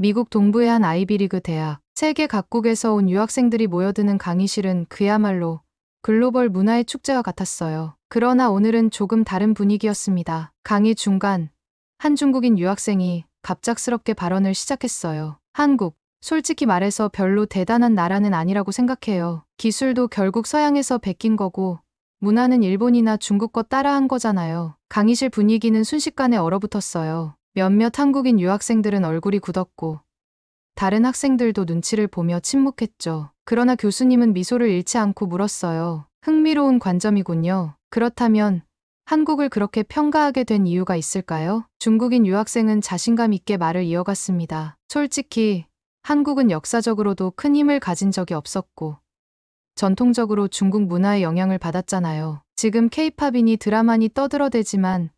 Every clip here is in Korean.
미국 동부의 한 아이비리그 대학, 세계 각국에서 온 유학생들이 모여드는 강의실은 그야말로 글로벌 문화의 축제와 같았어요. 그러나 오늘은 조금 다른 분위기였습니다. 강의 중간, 한 중국인 유학생이 갑작스럽게 발언을 시작했어요. 한국, 솔직히 말해서 별로 대단한 나라는 아니라고 생각해요. 기술도 결국 서양에서 베낀 거고, 문화는 일본이나 중국 거 따라한 거잖아요. 강의실 분위기는 순식간에 얼어붙었어요. 몇몇 한국인 유학생들은 얼굴이 굳었고, 다른 학생들도 눈치를 보며 침묵했죠. 그러나 교수님은 미소를 잃지 않고 물었어요. 흥미로운 관점이군요. 그렇다면 한국을 그렇게 평가하게 된 이유가 있을까요? 중국인 유학생은 자신감 있게 말을 이어갔습니다. 솔직히 한국은 역사적으로도 큰 힘을 가진 적이 없었고, 전통적으로 중국 문화의 영향을 받았잖아요. 지금 케이팝이니 드라마니 떠들어대지만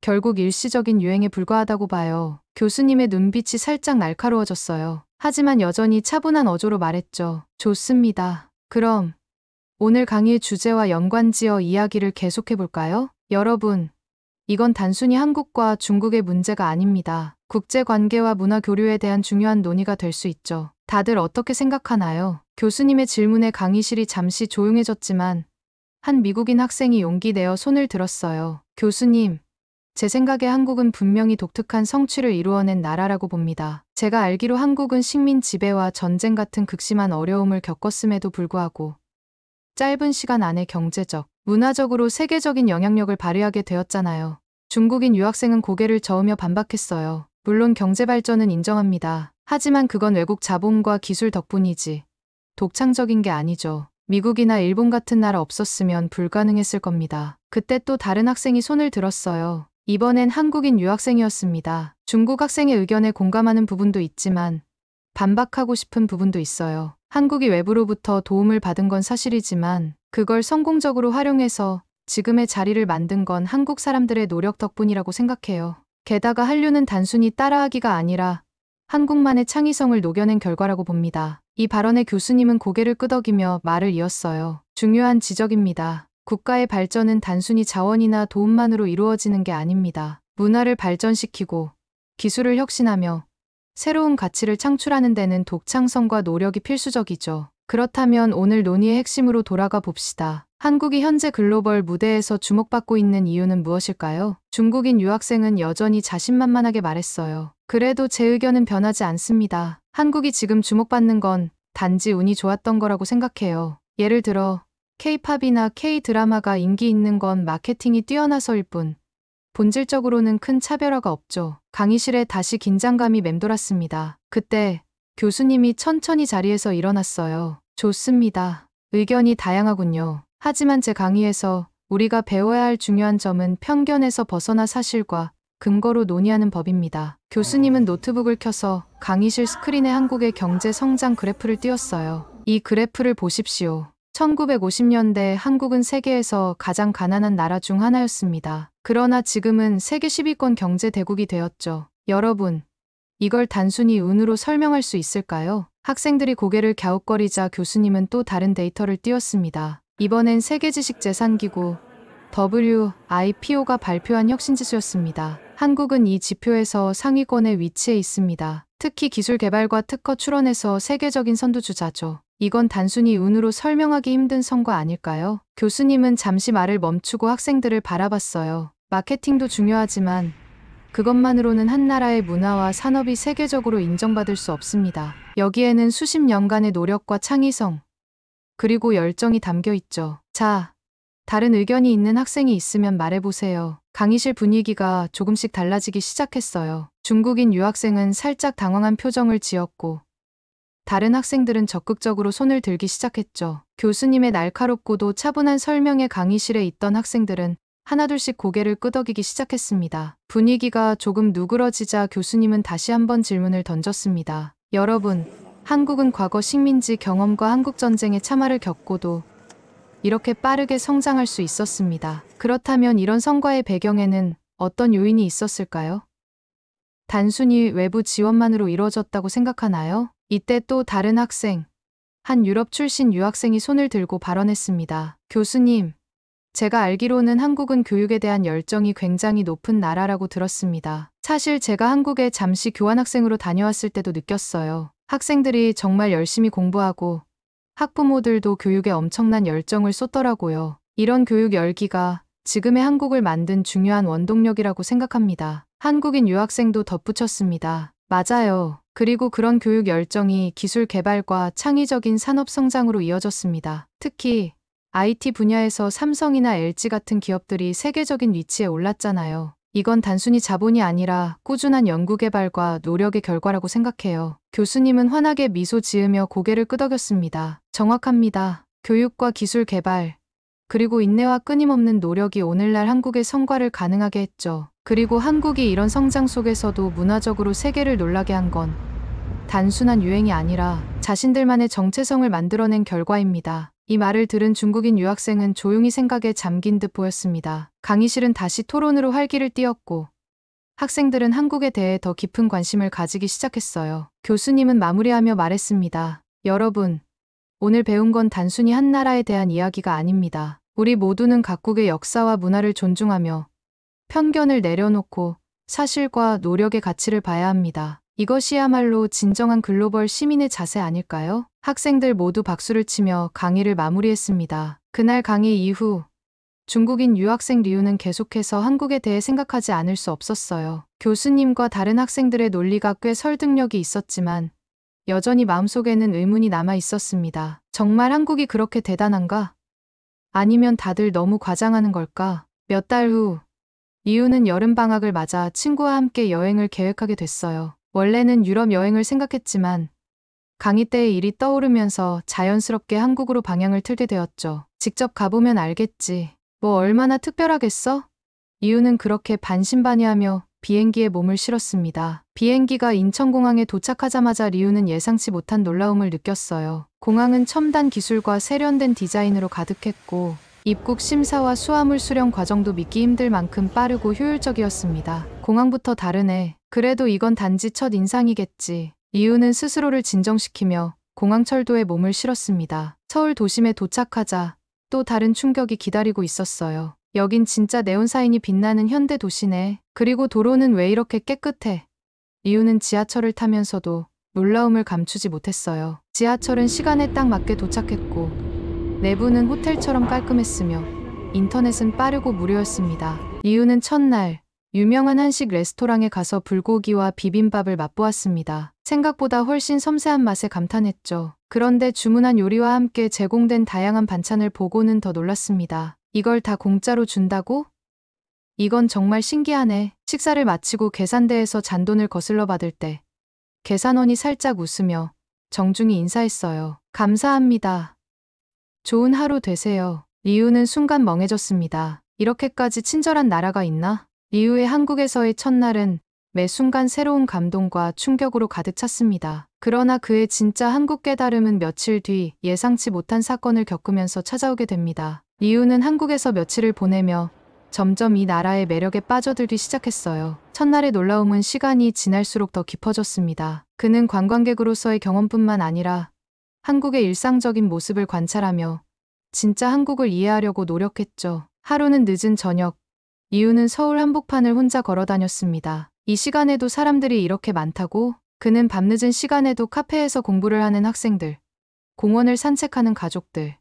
결국 일시적인 유행에 불과하다고 봐요. 교수님의 눈빛이 살짝 날카로워졌어요. 하지만 여전히 차분한 어조로 말했죠. 좋습니다. 그럼 오늘 강의의 주제와 연관지어 이야기를 계속해볼까요? 여러분, 이건 단순히 한국과 중국의 문제가 아닙니다. 국제관계와 문화 교류에 대한 중요한 논의가 될 수 있죠. 다들 어떻게 생각하나요? 교수님의 질문에 강의실이 잠시 조용해졌지만 한 미국인 학생이 용기 내어 손을 들었어요. 교수님, 제 생각에 한국은 분명히 독특한 성취를 이루어낸 나라라고 봅니다. 제가 알기로 한국은 식민 지배와 전쟁 같은 극심한 어려움을 겪었음에도 불구하고 짧은 시간 안에 경제적, 문화적으로 세계적인 영향력을 발휘하게 되었잖아요. 중국인 유학생은 고개를 저으며 반박했어요. 물론 경제 발전은 인정합니다. 하지만 그건 외국 자본과 기술 덕분이지 독창적인 게 아니죠. 미국이나 일본 같은 나라 없었으면 불가능했을 겁니다. 그때 또 다른 학생이 손을 들었어요. 이번엔 한국인 유학생이었습니다. 중국 학생의 의견에 공감하는 부분도 있지만 반박하고 싶은 부분도 있어요. 한국이 외부로부터 도움을 받은 건 사실이지만 그걸 성공적으로 활용해서 지금의 자리를 만든 건 한국 사람들의 노력 덕분이라고 생각해요. 게다가 한류는 단순히 따라하기가 아니라 한국만의 창의성을 녹여낸 결과라고 봅니다. 이 발언에 교수님은 고개를 끄덕이며 말을 이었어요. 중요한 지적입니다. 국가의 발전은 단순히 자원이나 도움만으로 이루어지는 게 아닙니다. 문화를 발전시키고 기술을 혁신하며 새로운 가치를 창출하는 데는 독창성과 노력이 필수적이죠. 그렇다면 오늘 논의의 핵심으로 돌아가 봅시다. 한국이 현재 글로벌 무대에서 주목받고 있는 이유는 무엇일까요? 중국인 유학생은 여전히 자신만만하게 말했어요. 그래도 제 의견은 변하지 않습니다. 한국이 지금 주목받는 건 단지 운이 좋았던 거라고 생각해요. 예를 들어 K-팝이나 K-드라마가 인기 있는 건 마케팅이 뛰어나서일 뿐 본질적으로는 큰 차별화가 없죠. 강의실에 다시 긴장감이 맴돌았습니다. 그때 교수님이 천천히 자리에서 일어났어요. 좋습니다. 의견이 다양하군요. 하지만 제 강의에서 우리가 배워야 할 중요한 점은 편견에서 벗어나 사실과 근거로 논의하는 법입니다. 교수님은 노트북을 켜서 강의실 스크린에 한국의 경제 성장 그래프를 띄웠어요. 이 그래프를 보십시오. 1950년대 한국은 세계에서 가장 가난한 나라 중 하나였습니다. 그러나 지금은 세계 10위권 경제 대국이 되었죠. 여러분, 이걸 단순히 운으로 설명할 수 있을까요? 학생들이 고개를 갸웃거리자 교수님은 또 다른 데이터를 띄웠습니다. 이번엔 세계지식재산기구 WIPO가 발표한 혁신지수였습니다. 한국은 이 지표에서 상위권에 위치해 있습니다. 특히 기술 개발과 특허 출원에서 세계적인 선두주자죠. 이건 단순히 운으로 설명하기 힘든 성과 아닐까요? 교수님은 잠시 말을 멈추고 학생들을 바라봤어요. 마케팅도 중요하지만 그것만으로는 한 나라의 문화와 산업이 세계적으로 인정받을 수 없습니다. 여기에는 수십 년간의 노력과 창의성, 그리고 열정이 담겨 있죠. 자, 다른 의견이 있는 학생이 있으면 말해보세요. 강의실 분위기가 조금씩 달라지기 시작했어요. 중국인 유학생은 살짝 당황한 표정을 지었고 다른 학생들은 적극적으로 손을 들기 시작했죠. 교수님의 날카롭고도 차분한 설명에 강의실에 있던 학생들은 하나둘씩 고개를 끄덕이기 시작했습니다. 분위기가 조금 누그러지자 교수님은 다시 한번 질문을 던졌습니다. 여러분, 한국은 과거 식민지 경험과 한국전쟁의 참화를 겪고도 이렇게 빠르게 성장할 수 있었습니다. 그렇다면 이런 성과의 배경에는 어떤 요인이 있었을까요? 단순히 외부 지원만으로 이루어졌다고 생각하나요? 이때 또 다른 학생, 한 유럽 출신 유학생이 손을 들고 발언했습니다. 교수님, 제가 알기로는 한국은 교육에 대한 열정이 굉장히 높은 나라라고 들었습니다. 사실 제가 한국에 잠시 교환학생으로 다녀왔을 때도 느꼈어요. 학생들이 정말 열심히 공부하고 학부모들도 교육에 엄청난 열정을 쏟더라고요. 이런 교육 열기가 지금의 한국을 만든 중요한 원동력이라고 생각합니다. 한국인 유학생도 덧붙였습니다. 맞아요. 그리고 그런 교육 열정이 기술 개발과 창의적인 산업 성장으로 이어졌습니다. 특히 IT 분야에서 삼성이나 LG 같은 기업들이 세계적인 위치에 올랐잖아요. 이건 단순히 자본이 아니라 꾸준한 연구개발과 노력의 결과라고 생각해요. 교수님은 환하게 미소 지으며 고개를 끄덕였습니다. 정확합니다. 교육과 기술 개발, 그리고 인내와 끊임없는 노력이 오늘날 한국의 성과를 가능하게 했죠. 그리고 한국이 이런 성장 속에서도 문화적으로 세계를 놀라게 한 건 단순한 유행이 아니라 자신들만의 정체성을 만들어낸 결과입니다. 이 말을 들은 중국인 유학생은 조용히 생각에 잠긴 듯 보였습니다. 강의실은 다시 토론으로 활기를 띠었고 학생들은 한국에 대해 더 깊은 관심을 가지기 시작했어요. 교수님은 마무리하며 말했습니다. 여러분, 오늘 배운 건 단순히 한 나라에 대한 이야기가 아닙니다. 우리 모두는 각국의 역사와 문화를 존중하며 편견을 내려놓고 사실과 노력의 가치를 봐야 합니다. 이것이야말로 진정한 글로벌 시민의 자세 아닐까요? 학생들 모두 박수를 치며 강의를 마무리했습니다. 그날 강의 이후 중국인 유학생 리우는 계속해서 한국에 대해 생각하지 않을 수 없었어요. 교수님과 다른 학생들의 논리가 꽤 설득력이 있었지만 여전히 마음속에는 의문이 남아 있었습니다. 정말 한국이 그렇게 대단한가? 아니면 다들 너무 과장하는 걸까? 몇 달 후, 리우는 여름방학을 맞아 친구와 함께 여행을 계획하게 됐어요. 원래는 유럽 여행을 생각했지만 강의 때의 일이 떠오르면서 자연스럽게 한국으로 방향을 틀게 되었죠. 직접 가보면 알겠지. 뭐 얼마나 특별하겠어? 리우는 그렇게 반신반의하며 비행기에 몸을 실었습니다. 비행기가 인천공항에 도착하자마자 리우는 예상치 못한 놀라움을 느꼈어요. 공항은 첨단 기술과 세련된 디자인으로 가득했고 입국 심사와 수화물 수령 과정도 믿기 힘들 만큼 빠르고 효율적이었습니다. 공항부터 다르네. 그래도 이건 단지 첫 인상이겠지. 리우는 스스로를 진정시키며 공항철도에 몸을 실었습니다. 서울 도심에 도착하자 또 다른 충격이 기다리고 있었어요. 여긴 진짜 네온사인이 빛나는 현대 도시네. 그리고 도로는 왜 이렇게 깨끗해? 리우는 지하철을 타면서도 놀라움을 감추지 못했어요. 지하철은 시간에 딱 맞게 도착했고 내부는 호텔처럼 깔끔했으며 인터넷은 빠르고 무료였습니다. 리우는 첫날 유명한 한식 레스토랑에 가서 불고기와 비빔밥을 맛보았습니다. 생각보다 훨씬 섬세한 맛에 감탄했죠. 그런데 주문한 요리와 함께 제공된 다양한 반찬을 보고는 더 놀랐습니다. 이걸 다 공짜로 준다고? 이건 정말 신기하네. 식사를 마치고 계산대에서 잔돈을 거슬러 받을 때 계산원이 살짝 웃으며 정중히 인사했어요. 감사합니다. 좋은 하루 되세요. 리우는 순간 멍해졌습니다. 이렇게까지 친절한 나라가 있나? 리우의 한국에서의 첫날은 매 순간 새로운 감동과 충격으로 가득 찼습니다. 그러나 그의 진짜 한국 깨달음은 며칠 뒤 예상치 못한 사건을 겪으면서 찾아오게 됩니다. 리우는 한국에서 며칠을 보내며 점점 이 나라의 매력에 빠져들기 시작했어요. 첫날의 놀라움은 시간이 지날수록 더 깊어졌습니다. 그는 관광객으로서의 경험뿐만 아니라 한국의 일상적인 모습을 관찰하며 진짜 한국을 이해하려고 노력했죠. 하루는 늦은 저녁, 리우는 서울 한복판을 혼자 걸어 다녔습니다. 이 시간에도 사람들이 이렇게 많다고? 그는 밤늦은 시간에도 카페에서 공부를 하는 학생들, 공원을 산책하는 가족들,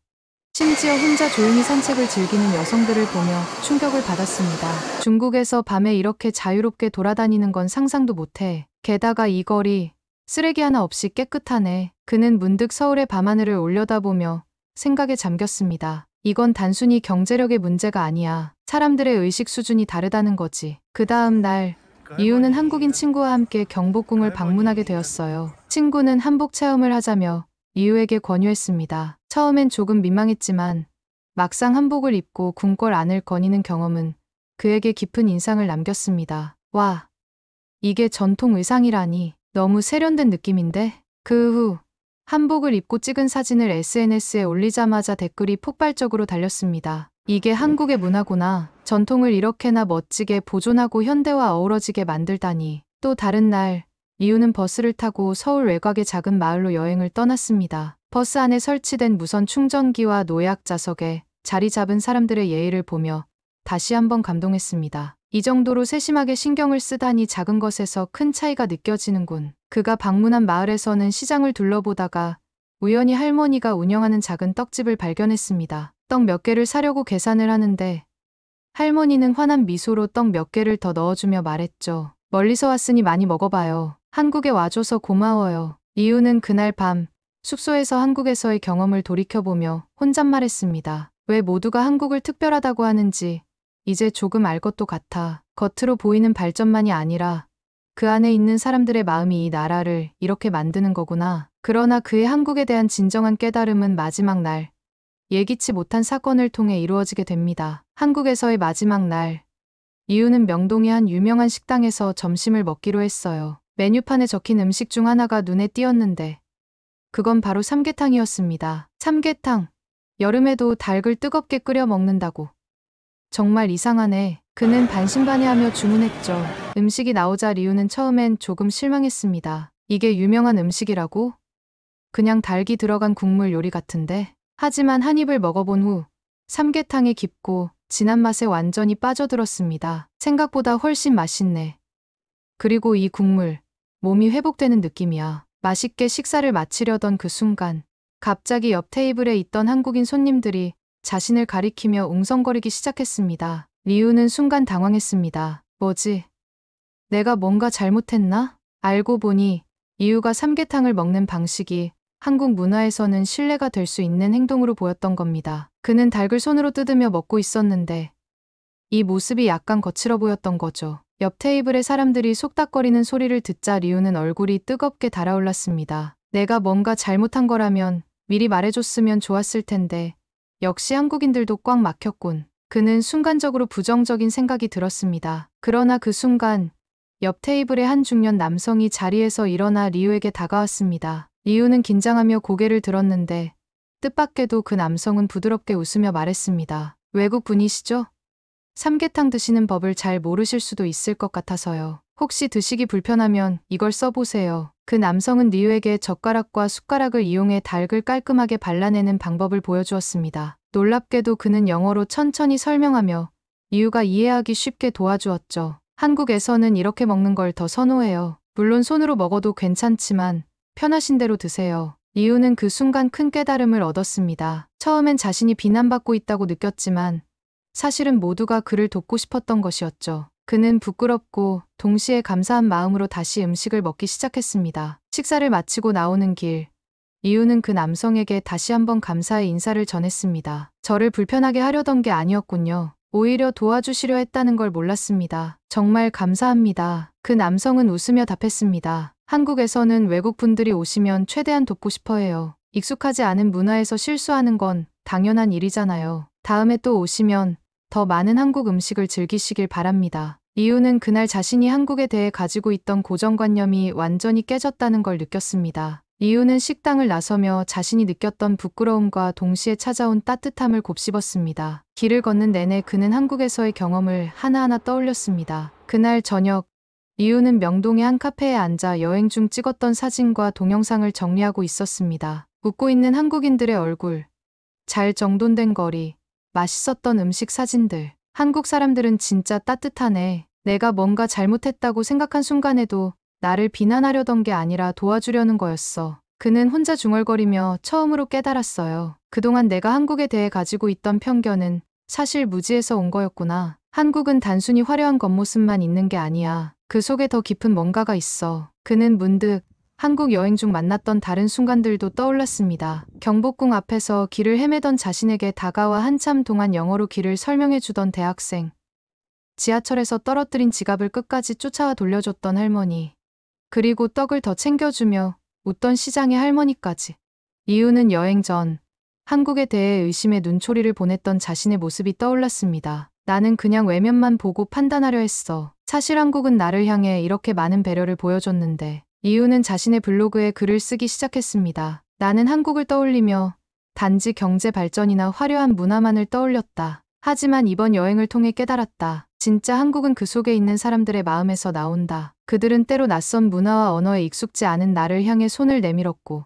심지어 혼자 조용히 산책을 즐기는 여성들을 보며 충격을 받았습니다. 중국에서 밤에 이렇게 자유롭게 돌아다니는 건 상상도 못해. 게다가 이 거리, 쓰레기 하나 없이 깨끗하네. 그는 문득 서울의 밤하늘을 올려다보며 생각에 잠겼습니다. 이건 단순히 경제력의 문제가 아니야. 사람들의 의식 수준이 다르다는 거지. 그 다음 날, 리우는 한국인 친구와 함께 경복궁을 방문하게 되었어요. 친구는 한복 체험을 하자며 리우에게 권유했습니다. 처음엔 조금 민망했지만 막상 한복을 입고 궁궐 안을 거니는 경험은 그에게 깊은 인상을 남겼습니다. 와, 이게 전통 의상이라니 너무 세련된 느낌인데? 그 후 한복을 입고 찍은 사진을 SNS에 올리자마자 댓글이 폭발적으로 달렸습니다. 이게 한국의 문화구나. 전통을 이렇게나 멋지게 보존하고 현대와 어우러지게 만들다니. 또 다른 날, 리우는 버스를 타고 서울 외곽의 작은 마을로 여행을 떠났습니다. 버스 안에 설치된 무선 충전기와 노약 좌석에 자리 잡은 사람들의 예의를 보며 다시 한번 감동했습니다. 이 정도로 세심하게 신경을 쓰다니 작은 것에서 큰 차이가 느껴지는군. 그가 방문한 마을에서는 시장을 둘러보다가 우연히 할머니가 운영하는 작은 떡집을 발견했습니다. 떡 몇 개를 사려고 계산을 하는데 할머니는 환한 미소로 떡 몇 개를 더 넣어주며 말했죠. 멀리서 왔으니 많이 먹어봐요. 한국에 와줘서 고마워요. 이유는 그날 밤 숙소에서 한국에서의 경험을 돌이켜보며 혼잣말했습니다. 왜 모두가 한국을 특별하다고 하는지 이제 조금 알 것도 같아. 겉으로 보이는 발전만이 아니라 그 안에 있는 사람들의 마음이 이 나라를 이렇게 만드는 거구나. 그러나 그의 한국에 대한 진정한 깨달음은 마지막 날 예기치 못한 사건을 통해 이루어지게 됩니다. 한국에서의 마지막 날 이유는 명동의 한 유명한 식당에서 점심을 먹기로 했어요. 메뉴판에 적힌 음식 중 하나가 눈에 띄었는데 그건 바로 삼계탕이었습니다. 삼계탕. 여름에도 닭을 뜨겁게 끓여 먹는다고. 정말 이상하네. 그는 반신반의하며 주문했죠. 음식이 나오자 리우는 처음엔 조금 실망했습니다. 이게 유명한 음식이라고? 그냥 닭이 들어간 국물 요리 같은데? 하지만 한 입을 먹어본 후 삼계탕의 깊고 진한 맛에 완전히 빠져들었습니다. 생각보다 훨씬 맛있네. 그리고 이 국물, 몸이 회복되는 느낌이야. 맛있게 식사를 마치려던 그 순간 갑자기 옆 테이블에 있던 한국인 손님들이 자신을 가리키며 웅성거리기 시작했습니다. 리우는 순간 당황했습니다. 뭐지? 내가 뭔가 잘못했나? 알고 보니 이유가 삼계탕을 먹는 방식이 한국 문화에서는 신뢰가 될 수 있는 행동으로 보였던 겁니다. 그는 닭을 손으로 뜯으며 먹고 있었는데 이 모습이 약간 거칠어 보였던 거죠. 옆 테이블의 사람들이 속닥거리는 소리를 듣자 리우는 얼굴이 뜨겁게 달아올랐습니다. 내가 뭔가 잘못한 거라면 미리 말해줬으면 좋았을 텐데 역시 한국인들도 꽉 막혔군. 그는 순간적으로 부정적인 생각이 들었습니다. 그러나 그 순간 옆 테이블의 한 중년 남성이 자리에서 일어나 리우에게 다가왔습니다. 리우는 긴장하며 고개를 들었는데 뜻밖에도 그 남성은 부드럽게 웃으며 말했습니다. 외국 분이시죠? 삼계탕 드시는 법을 잘 모르실 수도 있을 것 같아서요. 혹시 드시기 불편하면 이걸 써보세요. 그 남성은 리우에게 젓가락과 숟가락을 이용해 닭을 깔끔하게 발라내는 방법을 보여주었습니다. 놀랍게도 그는 영어로 천천히 설명하며 리우가 이해하기 쉽게 도와주었죠. 한국에서는 이렇게 먹는 걸 더 선호해요. 물론 손으로 먹어도 괜찮지만 편하신 대로 드세요. 리우는 그 순간 큰 깨달음을 얻었습니다. 처음엔 자신이 비난받고 있다고 느꼈지만 사실은 모두가 그를 돕고 싶었던 것이었죠. 그는 부끄럽고 동시에 감사한 마음으로 다시 음식을 먹기 시작했습니다. 식사를 마치고 나오는 길, 리우는 그 남성에게 다시 한번 감사의 인사를 전했습니다. 저를 불편하게 하려던 게 아니었군요. 오히려 도와주시려 했다는 걸 몰랐습니다. 정말 감사합니다. 그 남성은 웃으며 답했습니다. 한국에서는 외국 분들이 오시면 최대한 돕고 싶어 해요. 익숙하지 않은 문화에서 실수하는 건 당연한 일이잖아요. 다음에 또 오시면 더 많은 한국 음식을 즐기시길 바랍니다. 리우는 그날 자신이 한국에 대해 가지고 있던 고정관념이 완전히 깨졌다는 걸 느꼈습니다. 리우는 식당을 나서며 자신이 느꼈던 부끄러움과 동시에 찾아온 따뜻함을 곱씹었습니다. 길을 걷는 내내 그는 한국에서의 경험을 하나하나 떠올렸습니다. 그날 저녁, 리우는 명동의 한 카페에 앉아 여행 중 찍었던 사진과 동영상을 정리하고 있었습니다. 웃고 있는 한국인들의 얼굴, 잘 정돈된 거리, 맛있었던 음식 사진들. 한국 사람들은 진짜 따뜻하네. 내가 뭔가 잘못했다고 생각한 순간에도 나를 비난하려던 게 아니라 도와주려는 거였어. 그는 혼자 중얼거리며 처음으로 깨달았어요. 그동안 내가 한국에 대해 가지고 있던 편견은 사실 무지에서 온 거였구나. 한국은 단순히 화려한 겉모습만 있는 게 아니야. 그 속에 더 깊은 뭔가가 있어. 그는 문득 한국 여행 중 만났던 다른 순간들도 떠올랐습니다. 경복궁 앞에서 길을 헤매던 자신에게 다가와 한참 동안 영어로 길을 설명해 주던 대학생. 지하철에서 떨어뜨린 지갑을 끝까지 쫓아와 돌려줬던 할머니. 그리고 떡을 더 챙겨주며 웃던 시장의 할머니까지. 이유는 여행 전 한국에 대해 의심의 눈초리를 보냈던 자신의 모습이 떠올랐습니다. 나는 그냥 외면만 보고 판단하려 했어. 사실 한국은 나를 향해 이렇게 많은 배려를 보여줬는데. 이유는 자신의 블로그에 글을 쓰기 시작했습니다. 나는 한국을 떠올리며 단지 경제 발전이나 화려한 문화만을 떠올렸다. 하지만 이번 여행을 통해 깨달았다. 진짜 한국은 그 속에 있는 사람들의 마음에서 나온다. 그들은 때로 낯선 문화와 언어에 익숙지 않은 나를 향해 손을 내밀었고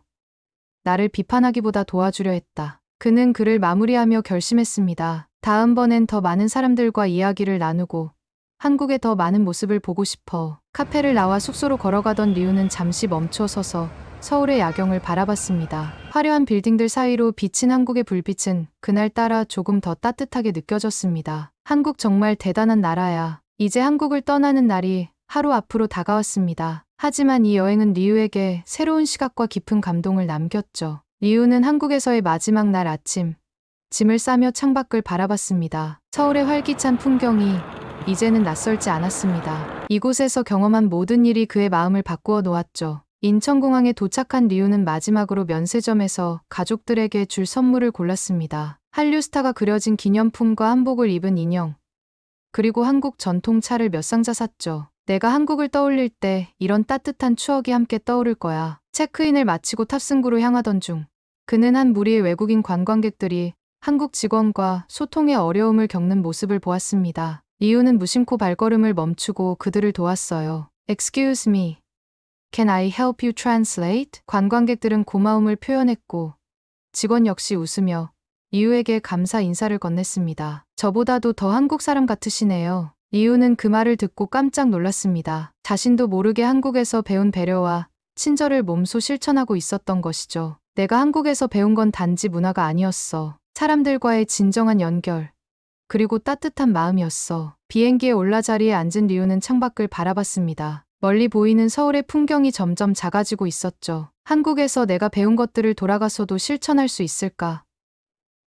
나를 비판하기보다 도와주려 했다. 그는 글을 마무리하며 결심했습니다. 다음번엔 더 많은 사람들과 이야기를 나누고 한국의 더 많은 모습을 보고 싶어. 카페를 나와 숙소로 걸어가던 리우는 잠시 멈춰 서서 서울의 야경을 바라봤습니다. 화려한 빌딩들 사이로 비친 한국의 불빛은 그날따라 조금 더 따뜻하게 느껴졌습니다. 한국 정말 대단한 나라야. 이제 한국을 떠나는 날이 하루 앞으로 다가왔습니다. 하지만 이 여행은 리우에게 새로운 시각과 깊은 감동을 남겼죠. 리우는 한국에서의 마지막 날 아침, 짐을 싸며 창밖을 바라봤습니다. 서울의 활기찬 풍경이 이제는 낯설지 않았습니다. 이곳에서 경험한 모든 일이 그의 마음을 바꾸어 놓았죠. 인천공항에 도착한 리우는 마지막으로 면세점에서 가족들에게 줄 선물을 골랐습니다. 한류 스타가 그려진 기념품과 한복을 입은 인형, 그리고 한국 전통차를 몇 상자 샀죠. 내가 한국을 떠올릴 때 이런 따뜻한 추억이 함께 떠오를 거야. 체크인을 마치고 탑승구로 향하던 중 그는 한 무리의 외국인 관광객들이 한국 직원과 소통에 어려움을 겪는 모습을 보았습니다. 리우는 무심코 발걸음을 멈추고 그들을 도왔어요. Excuse me. Can I help you translate? 관광객들은 고마움을 표현했고 직원 역시 웃으며 리우에게 감사 인사를 건넸습니다. 저보다도 더 한국 사람 같으시네요. 리우는 그 말을 듣고 깜짝 놀랐습니다. 자신도 모르게 한국에서 배운 배려와 친절을 몸소 실천하고 있었던 것이죠. 내가 한국에서 배운 건 단지 문화가 아니었어. 사람들과의 진정한 연결, 그리고 따뜻한 마음이었어. 비행기에 올라 자리에 앉은 리우는 창밖을 바라봤습니다. 멀리 보이는 서울의 풍경이 점점 작아지고 있었죠. 한국에서 내가 배운 것들을 돌아가서도 실천할 수 있을까?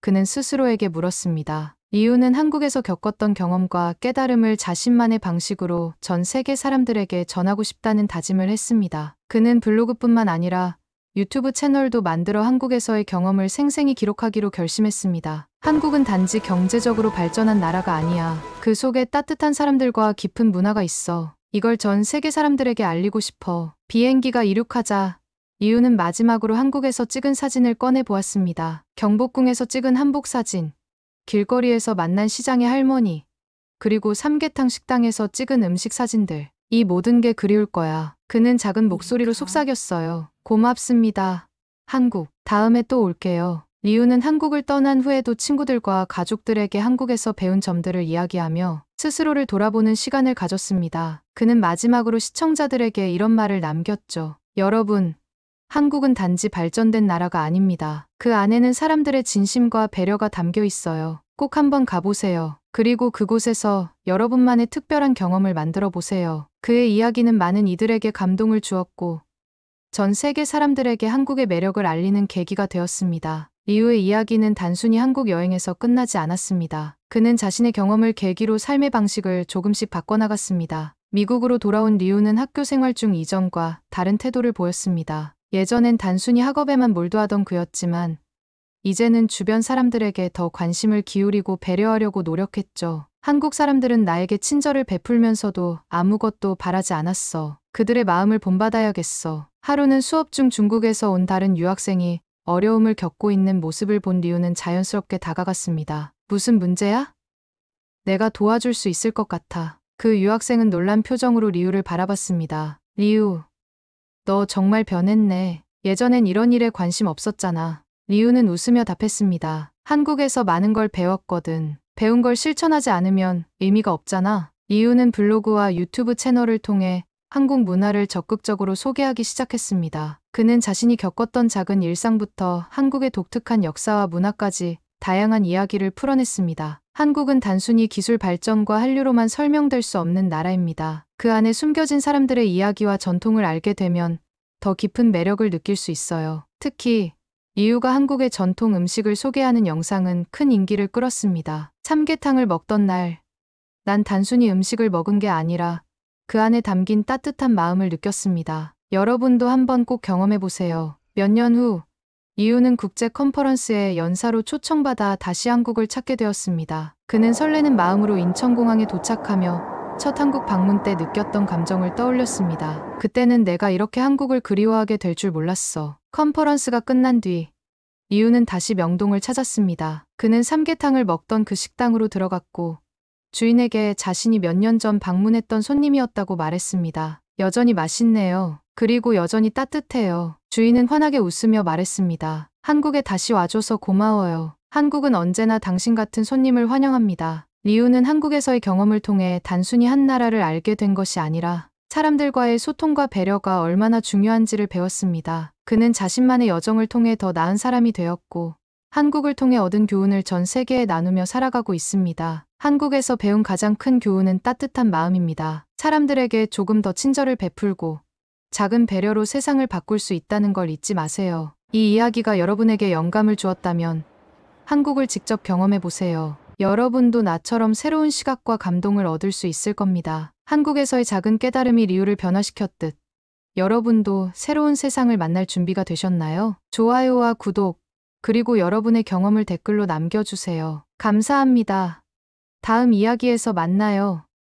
그는 스스로에게 물었습니다. 리우는 한국에서 겪었던 경험과 깨달음을 자신만의 방식으로 전 세계 사람들에게 전하고 싶다는 다짐을 했습니다. 그는 블로그뿐만 아니라 유튜브 채널도 만들어 한국에서의 경험을 생생히 기록하기로 결심했습니다. 한국은 단지 경제적으로 발전한 나라가 아니야. 그 속에 따뜻한 사람들과 깊은 문화가 있어. 이걸 전 세계 사람들에게 알리고 싶어. 비행기가 이륙하자 리우는 마지막으로 한국에서 찍은 사진을 꺼내 보았습니다. 경복궁에서 찍은 한복 사진, 길거리에서 만난 시장의 할머니, 그리고 삼계탕 식당에서 찍은 음식 사진들. 이 모든 게 그리울 거야. 그는 작은 목소리로 속삭였어요. 고맙습니다. 한국. 다음에 또 올게요. 리우는 한국을 떠난 후에도 친구들과 가족들에게 한국에서 배운 점들을 이야기하며 스스로를 돌아보는 시간을 가졌습니다. 그는 마지막으로 시청자들에게 이런 말을 남겼죠. 여러분, 한국은 단지 발전된 나라가 아닙니다. 그 안에는 사람들의 진심과 배려가 담겨 있어요. 꼭 한번 가보세요. 그리고 그곳에서 여러분만의 특별한 경험을 만들어 보세요. 그의 이야기는 많은 이들에게 감동을 주었고 전 세계 사람들에게 한국의 매력을 알리는 계기가 되었습니다. 리우의 이야기는 단순히 한국 여행에서 끝나지 않았습니다. 그는 자신의 경험을 계기로 삶의 방식을 조금씩 바꿔나갔습니다. 미국으로 돌아온 리우는 학교 생활 중 이전과 다른 태도를 보였습니다. 예전엔 단순히 학업에만 몰두하던 그였지만 이제는 주변 사람들에게 더 관심을 기울이고 배려하려고 노력했죠. 한국 사람들은 나에게 친절을 베풀면서도 아무것도 바라지 않았어. 그들의 마음을 본받아야겠어. 하루는 수업 중 중국에서 온 다른 유학생이 어려움을 겪고 있는 모습을 본 리우는 자연스럽게 다가갔습니다. 무슨 문제야? 내가 도와줄 수 있을 것 같아. 그 유학생은 놀란 표정으로 리우를 바라봤습니다. 리우, 너 정말 변했네. 예전엔 이런 일에 관심 없었잖아. 리우는 웃으며 답했습니다. 한국에서 많은 걸 배웠거든. 배운 걸 실천하지 않으면 의미가 없잖아. 리우는 블로그와 유튜브 채널을 통해 한국 문화를 적극적으로 소개하기 시작했습니다. 그는 자신이 겪었던 작은 일상부터 한국의 독특한 역사와 문화까지 다양한 이야기를 풀어냈습니다. 한국은 단순히 기술 발전과 한류로만 설명될 수 없는 나라입니다. 그 안에 숨겨진 사람들의 이야기와 전통을 알게 되면 더 깊은 매력을 느낄 수 있어요. 특히 리우가 한국의 전통 음식을 소개하는 영상은 큰 인기를 끌었습니다. 삼계탕을 먹던 날, 난 단순히 음식을 먹은 게 아니라 그 안에 담긴 따뜻한 마음을 느꼈습니다. 여러분도 한번 꼭 경험해보세요. 몇 년 후, 리우는 국제 컨퍼런스에 연사로 초청받아 다시 한국을 찾게 되었습니다. 그는 설레는 마음으로 인천공항에 도착하며 첫 한국 방문 때 느꼈던 감정을 떠올렸습니다. 그때는 내가 이렇게 한국을 그리워하게 될 줄 몰랐어. 컨퍼런스가 끝난 뒤, 리우는 다시 명동을 찾았습니다. 그는 삼계탕을 먹던 그 식당으로 들어갔고 주인에게 자신이 몇 년 전 방문했던 손님이었다고 말했습니다. 여전히 맛있네요. 그리고 여전히 따뜻해요. 주인은 환하게 웃으며 말했습니다. 한국에 다시 와줘서 고마워요. 한국은 언제나 당신 같은 손님을 환영합니다. 리우는 한국에서의 경험을 통해 단순히 한 나라를 알게 된 것이 아니라 사람들과의 소통과 배려가 얼마나 중요한지를 배웠습니다. 그는 자신만의 여정을 통해 더 나은 사람이 되었고, 한국을 통해 얻은 교훈을 전 세계에 나누며 살아가고 있습니다. 한국에서 배운 가장 큰 교훈은 따뜻한 마음입니다. 사람들에게 조금 더 친절을 베풀고 작은 배려로 세상을 바꿀 수 있다는 걸 잊지 마세요. 이 이야기가 여러분에게 영감을 주었다면 한국을 직접 경험해 보세요. 여러분도 나처럼 새로운 시각과 감동을 얻을 수 있을 겁니다. 한국에서의 작은 깨달음이 리우를 변화시켰듯 여러분도 새로운 세상을 만날 준비가 되셨나요? 좋아요와 구독, 그리고 여러분의 경험을 댓글로 남겨주세요. 감사합니다. 다음 이야기에서 만나요.